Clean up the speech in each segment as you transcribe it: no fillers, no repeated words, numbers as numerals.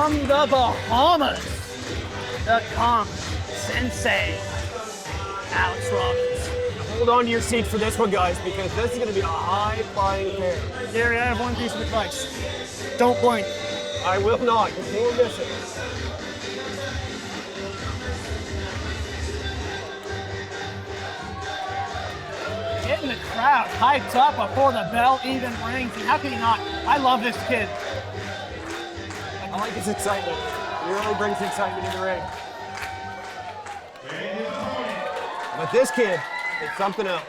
from the Bahamas, the Conch Sensei, Alex Robbins. Hold on to your seats for this one, guys, because this is going to be a high-flying pair. Gary, I have one piece of advice. Don't blink. I will not. You will miss it. Getting the crowd hyped up before the bell even rings. And how can you not? I love this kid. I like his excitement. He really brings excitement in the ring. But this kid is something else.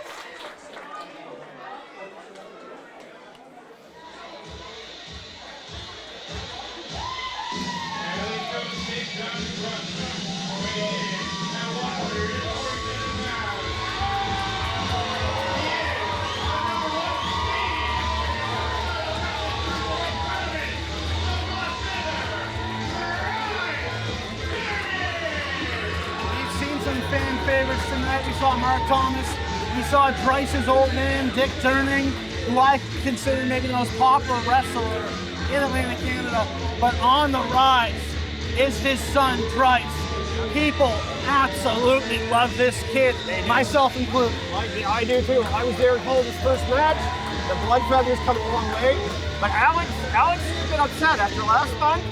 Fan favorites tonight. We saw Mark Thomas. We saw Draice's old man, Dick Durning, who I consider maybe the most popular wrestler in Atlantic Canada. But on the rise is his son, Draice. People absolutely love this kid, myself included. I do too. I was there at Hollywood's first match. The Bloodfeather's come a long way. But Alex is a bit upset after last month.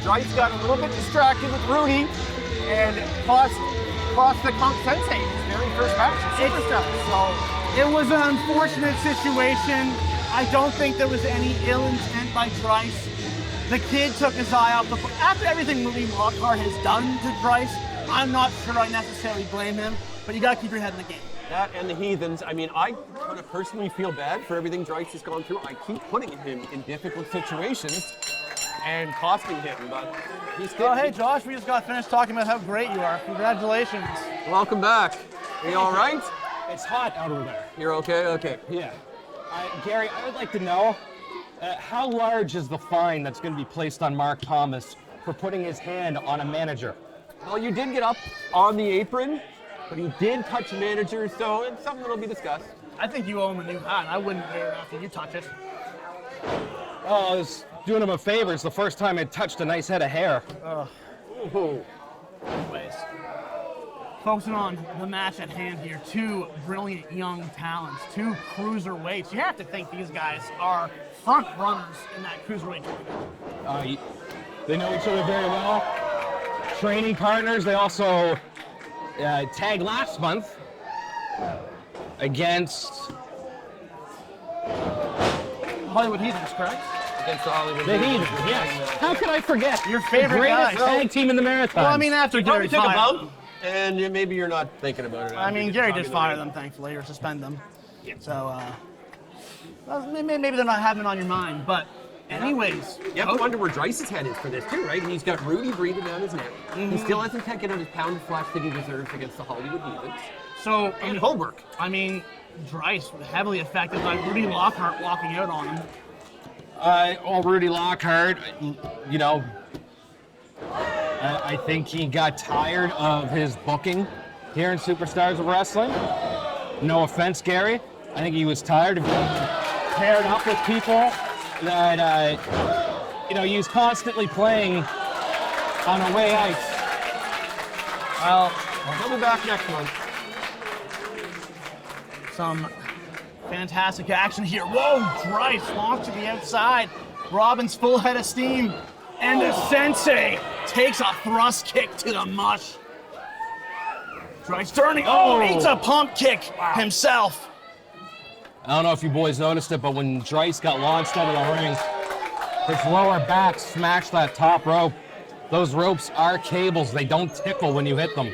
Draice got a little bit distracted with Rudy and cost the Conch Sensei his very first match in Superstar. So it was an unfortunate situation. I don't think there was any ill intent by Draice. The kid took his eye off the ball. After everything Rudy Lockhart has done to Draice, I'm not sure I necessarily blame him, but you gotta keep your head in the game. That and the Heathens. I mean, I kind of personally feel bad for everything Draice has gone through. I keep putting him in difficult situations and costing him, but he's still. Oh, hey, Josh, we just got finished talking about how great you are. Congratulations. Welcome back. Are you all right? It's hot out over there. You're okay? Okay. Yeah. Gary, I would like to know, how large is the fine that's going to be placed on Mark Thomas for putting his hand on a manager? Well, you did get up on the apron, but he did touch a manager, so it's something that'll be discussed. I think you owe him a new hat. I wouldn't wear it after you touch it. Oh, I was doing him a favor. It's the first time I touched a nice head of hair. Anyways, focusing on the match at hand here, two brilliant young talents, two cruiserweights. You have to think these guys are front runners in that cruiserweight tournament. They know each other very well. Training partners. They also tagged last month against Hollywood Heathens, correct? Against the Hollywood Heathens. Yes. How could I forget? Your favorite the greatest guys. tag team in the marathon. Well, I mean, after Gary Took a fired bump, and maybe you're not thinking about it. I mean, Gary did fire them, thankfully, or suspend them. Yeah. So, well, maybe they're not having it on your mind, but anyways. You have to wonder where Draice's head is for this too, right? And he's got Rudy breathing down his neck. He still hasn't taken out his pound of flesh that he deserves against the Hollywood Heathens. So, And Holbrook. I mean, Draice was heavily affected by Rudy Lockhart walking out on him. Rudy Lockhart, you know, I think he got tired of his booking here in Superstars of Wrestling. No offense, Gary. I think he was tired of being paired up with people that, you know, he was constantly playing on away ice. Well, He'll be back next month. some fantastic action here. Whoa, Draice launched to the outside. Robbins full head of steam. And the Sensei takes a thrust kick to the mush. Draice Durning, eats a pump kick himself. I don't know if you boys noticed it, but when Draice got launched out of the ring, his lower back smashed that top rope. Those ropes are cables. They don't tickle when you hit them.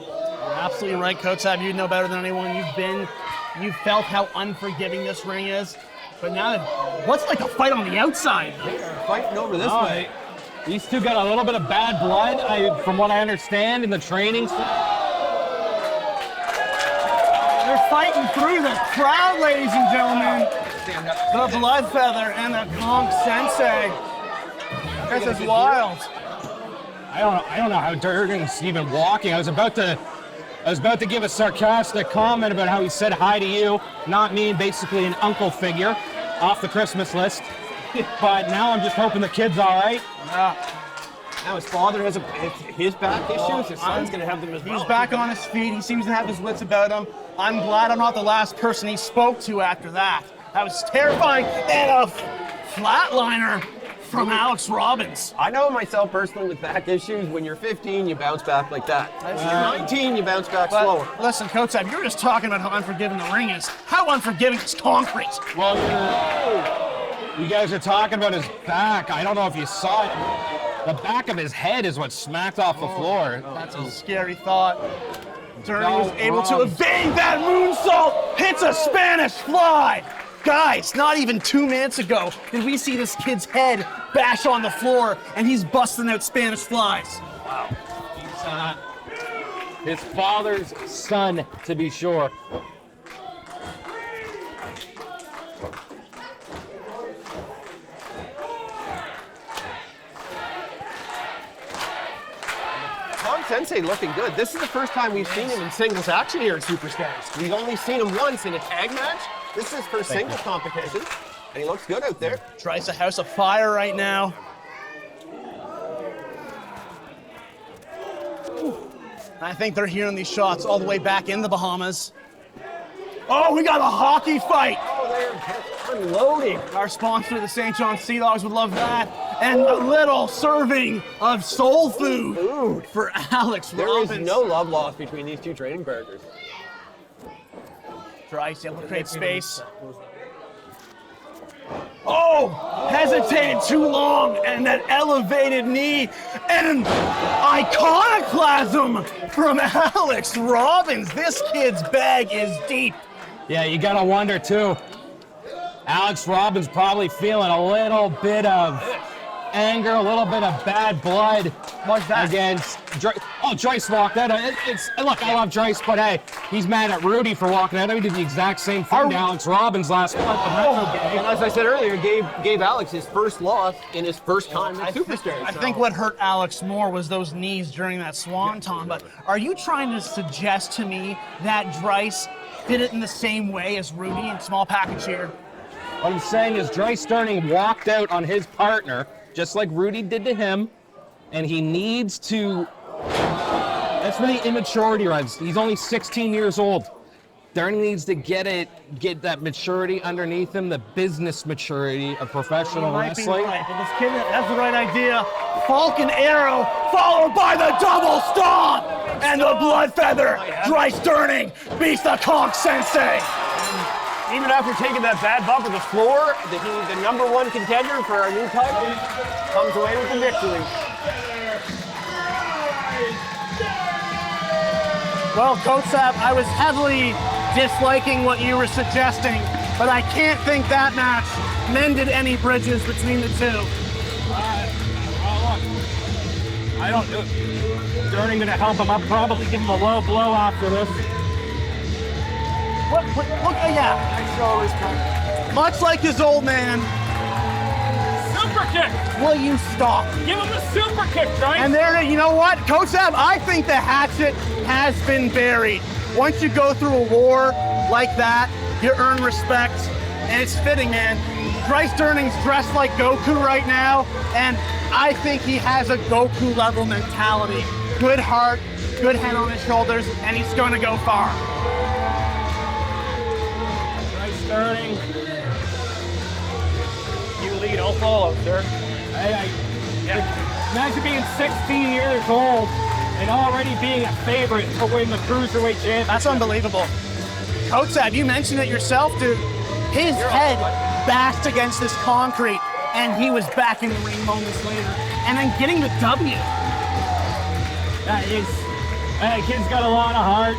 You're absolutely right, Kotsab. You know better than anyone. You've felt how unforgiving this ring is. But now, what's like a fight on the outside? They're fighting over this way. These two got a little bit of bad blood, from what I understand, in the training. They're fighting through the crowd, ladies and gentlemen. The Bloodfeather and the Conch Sensei. This is wild. I don't know how Durning's even walking. I was about to give a sarcastic comment about how he said hi to you, not me, basically an uncle figure off the Christmas list. but now I'm just hoping the kid's all right. Now his father has his back issues. His son's going to have them as well. He's back on his feet. He seems to have his wits about him. I'm glad I'm not the last person he spoke to after that. That was terrifying. And a flatliner from Alex Robbins. I know myself personally with back issues. When you're 15, you bounce back like that. When you're 19, you bounce back slower. Listen, Kotsab, you're just talking about how unforgiving the ring is. How unforgiving is concrete? Well, you guys are talking about his back. I don't know if you saw it. The back of his head is what smacked off the floor. That's a scary thought. Durning was able to evade that moonsault. Hits a Spanish fly. Guys, not even 2 minutes ago did we see this kid's head bash on the floor, and he's busting out Spanish flies. Wow. He's his father's son, to be sure. Conch Sensei looking good. This is the first time we've seen him in singles action here at Superstars. We've only seen him once in a tag match. This is his first singles competition, and he looks good out there. Draice a house of fire right now. I think they're hearing these shots all the way back in the Bahamas. Oh, we got a hockey fight. Oh, they're unloading. Our sponsor, the St. John Sea Dogs, would love that. And a little serving of soul food for Alex Robbins. There is no love lost between these two training partners. Draice able to create space. Oh, hesitated too long, and that elevated knee, and an iconoclasm from Alex Robbins. This kid's bag is deep. Yeah, you gotta wonder too. Alex Robbins probably feeling a little bit of anger, a little bit of bad blood. What's that? Against Draice. Oh, Draice walked out. Look, I love Draice, but hey, he's mad at Rudy for walking out. He did the exact same thing to Alex Robbins last month. And as I said earlier, gave Alex his first loss in his first time at Superstars. I think what hurt Alex more was those knees during that swanton. But are you trying to suggest to me that Draice did it in the same way as Rudy in small package here? What I'm saying is Draice Durning walked out on his partner, just like Rudy did to him, and he needs to. That's where the immaturity runs. He's only 16 years old. Durning needs to get that maturity underneath him, the business maturity of professional wrestling. Right, but this kid has the right idea. Falcon Arrow, followed by the double stomp, and the Bloodfeather. Draice Durning beats the Conch Sensei. Even after taking that bad bump on the floor, the #1 contender for our new title comes away with the victory. Well, Kotsab, I was heavily disliking what you were suggesting, but I can't think that match mended any bridges between the two. I don't. Durning gonna help him. I'll probably give him a low blow after this. Look, yeah. Much like his old man. Super kick. Will you stop? Give him a super kick, Draice. And there, you know what, Kotsab, I think the hatchet has been buried. Once you go through a war like that, you earn respect, and it's fitting, man. Draice Durning's dressed like Goku right now, and I think he has a Goku-level mentality. Good heart, good head on his shoulders, and he's going to go far. Draice Durning. You lead, I'll follow, sir. Imagine being 16 years old and already being a favorite to win the Cruiserweight Championship. That's unbelievable. Kotsab, you mentioned it yourself, dude. His head bashed against this concrete, and he was back in the ring moments later. And then getting the W. That kid's got a lot of heart.